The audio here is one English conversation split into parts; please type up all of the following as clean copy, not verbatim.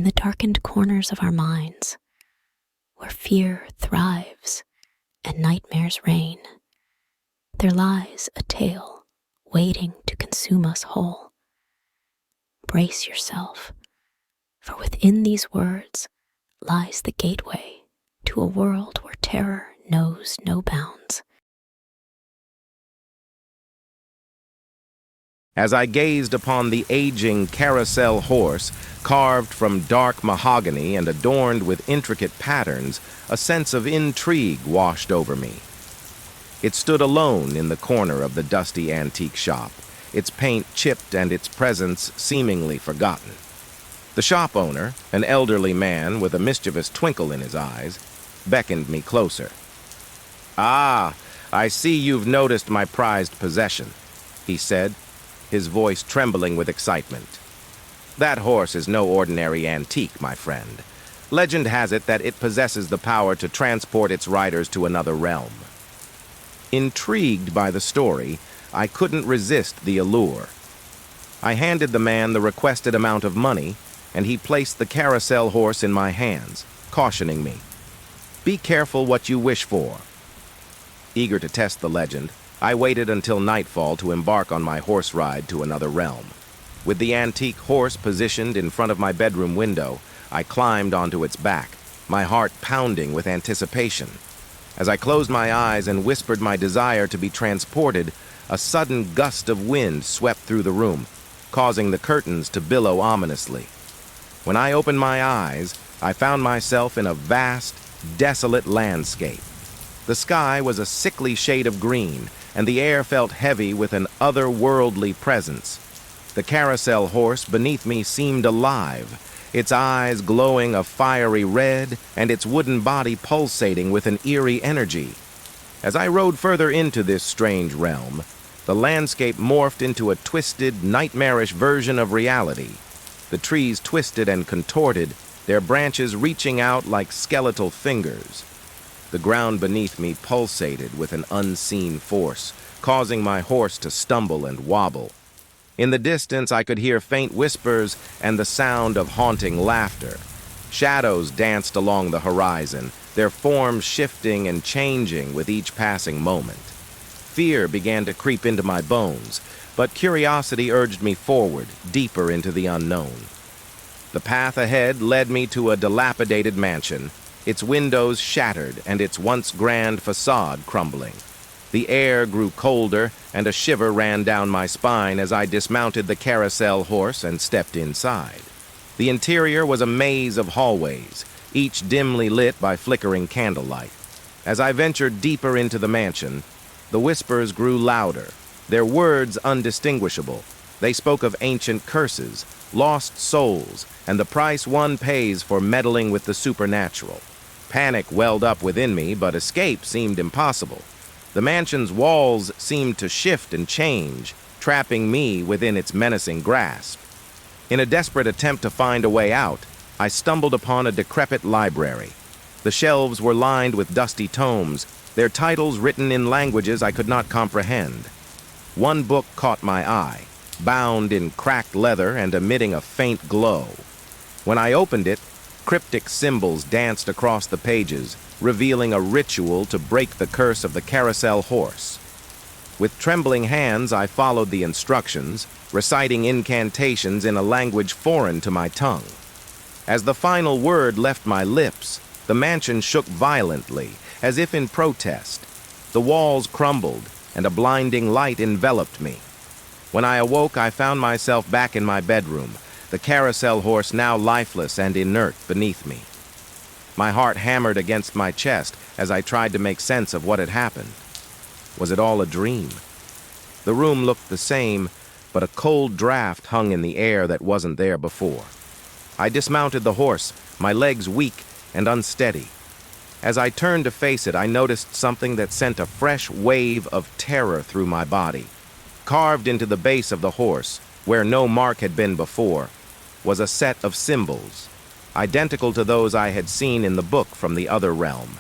in the darkened corners of our minds, where fear thrives and nightmares reign, there lies a tale waiting to consume us whole. Brace yourself, for within these words lies the gateway to a world where terror knows no bounds. As I gazed upon the aging carousel horse, carved from dark mahogany and adorned with intricate patterns, a sense of intrigue washed over me. It stood alone in the corner of the dusty antique shop, its paint chipped and its presence seemingly forgotten. The shop owner, an elderly man with a mischievous twinkle in his eyes, beckoned me closer. "Ah, I see you've noticed my prized possession," he said, his voice trembling with excitement. "That horse is no ordinary antique, my friend. Legend has it that it possesses the power to transport its riders to another realm." Intrigued by the story, I couldn't resist the allure. I handed the man the requested amount of money, and he placed the carousel horse in my hands, cautioning me, "Be careful what you wish for." Eager to test the legend, I waited until nightfall to embark on my horse ride to another realm. With the antique horse positioned in front of my bedroom window, I climbed onto its back, my heart pounding with anticipation. As I closed my eyes and whispered my desire to be transported, a sudden gust of wind swept through the room, causing the curtains to billow ominously. When I opened my eyes, I found myself in a vast, desolate landscape. The sky was a sickly shade of green, and the air felt heavy with an otherworldly presence. The carousel horse beneath me seemed alive, its eyes glowing a fiery red and its wooden body pulsating with an eerie energy. As I rode further into this strange realm, the landscape morphed into a twisted, nightmarish version of reality. The trees twisted and contorted, their branches reaching out like skeletal fingers. The ground beneath me pulsated with an unseen force, causing my horse to stumble and wobble. In the distance, I could hear faint whispers and the sound of haunting laughter. Shadows danced along the horizon, their forms shifting and changing with each passing moment. Fear began to creep into my bones, but curiosity urged me forward, deeper into the unknown. The path ahead led me to a dilapidated mansion, its windows shattered and its once grand facade crumbling. The air grew colder, and a shiver ran down my spine as I dismounted the carousel horse and stepped inside. The interior was a maze of hallways, each dimly lit by flickering candlelight. As I ventured deeper into the mansion, the whispers grew louder, their words undistinguishable. They spoke of ancient curses, lost souls, and the price one pays for meddling with the supernatural. Panic welled up within me, but escape seemed impossible. The mansion's walls seemed to shift and change, trapping me within its menacing grasp. In a desperate attempt to find a way out, I stumbled upon a decrepit library. The shelves were lined with dusty tomes, their titles written in languages I could not comprehend. One book caught my eye, bound in cracked leather and emitting a faint glow. When I opened it, cryptic symbols danced across the pages, revealing a ritual to break the curse of the carousel horse. With trembling hands, I followed the instructions, reciting incantations in a language foreign to my tongue. As the final word left my lips, the mansion shook violently, as if in protest. The walls crumbled, and a blinding light enveloped me. When I awoke, I found myself back in my bedroom, the carousel horse now lifeless and inert beneath me. My heart hammered against my chest as I tried to make sense of what had happened. Was it all a dream? The room looked the same, but a cold draft hung in the air that wasn't there before. I dismounted the horse, my legs weak and unsteady. As I turned to face it, I noticed something that sent a fresh wave of terror through my body. Carved into the base of the horse, where no mark had been before, was a set of symbols, identical to those I had seen in the book from the other realm.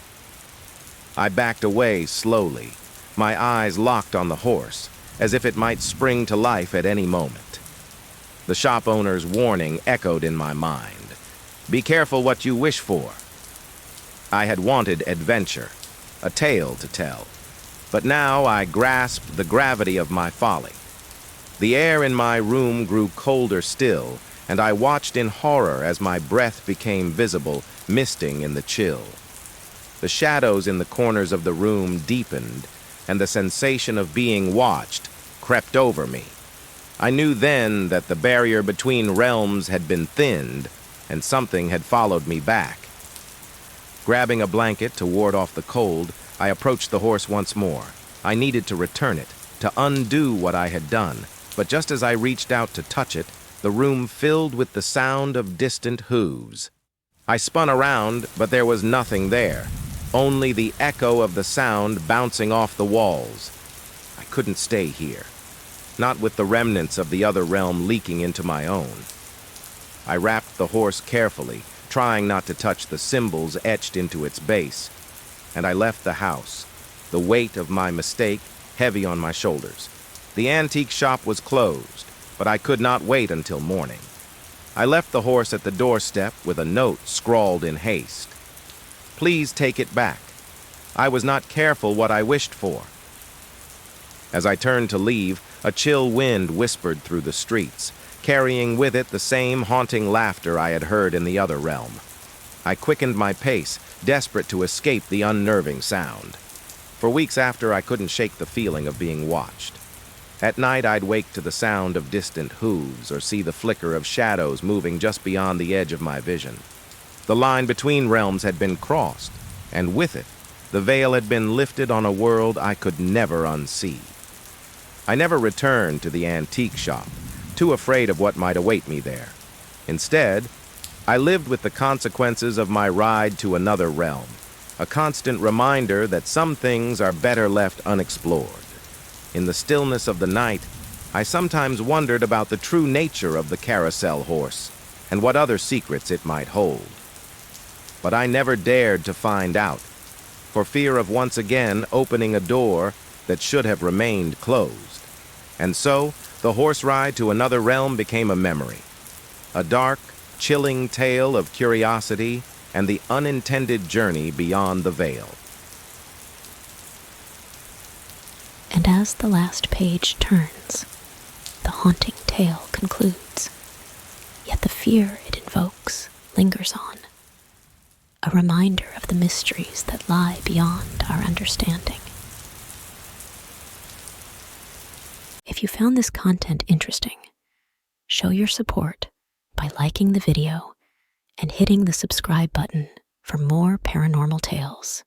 I backed away slowly, my eyes locked on the horse, as if it might spring to life at any moment. The shop owner's warning echoed in my mind. Be careful what you wish for. I had wanted adventure, a tale to tell, but now I grasped the gravity of my folly. The air in my room grew colder still, and I watched in horror as my breath became visible, misting in the chill. The shadows in the corners of the room deepened, and the sensation of being watched crept over me. I knew then that the barrier between realms had been thinned, and something had followed me back. Grabbing a blanket to ward off the cold, I approached the horse once more. I needed to return it, to undo what I had done, but just as I reached out to touch it, the room filled with the sound of distant hooves. I spun around, but there was nothing there, only the echo of the sound bouncing off the walls. I couldn't stay here, not with the remnants of the other realm leaking into my own. I wrapped the horse carefully, trying not to touch the symbols etched into its base, and I left the house, the weight of my mistake heavy on my shoulders. The antique shop was closed, but I could not wait until morning. I left the horse at the doorstep with a note scrawled in haste. Please take it back. I was not careful what I wished for. As I turned to leave, a chill wind whispered through the streets, carrying with it the same haunting laughter I had heard in the other realm. I quickened my pace, desperate to escape the unnerving sound. For weeks after, I couldn't shake the feeling of being watched. At night, I'd wake to the sound of distant hooves or see the flicker of shadows moving just beyond the edge of my vision. The line between realms had been crossed, and with it, the veil had been lifted on a world I could never unsee. I never returned to the antique shop, too afraid of what might await me there. Instead, I lived with the consequences of my ride to another realm, a constant reminder that some things are better left unexplored. In the stillness of the night, I sometimes wondered about the true nature of the Carousel horse and what other secrets it might hold. But I never dared to find out, for fear of once again opening a door that should have remained closed. And so, the horse ride to another realm became a memory, a dark, chilling tale of curiosity and the unintended journey beyond the veil. And as the last page turns, the haunting tale concludes, yet the fear it invokes lingers on, a reminder of the mysteries that lie beyond our understanding. If you found this content interesting, show your support by liking the video and hitting the subscribe button for more paranormal tales.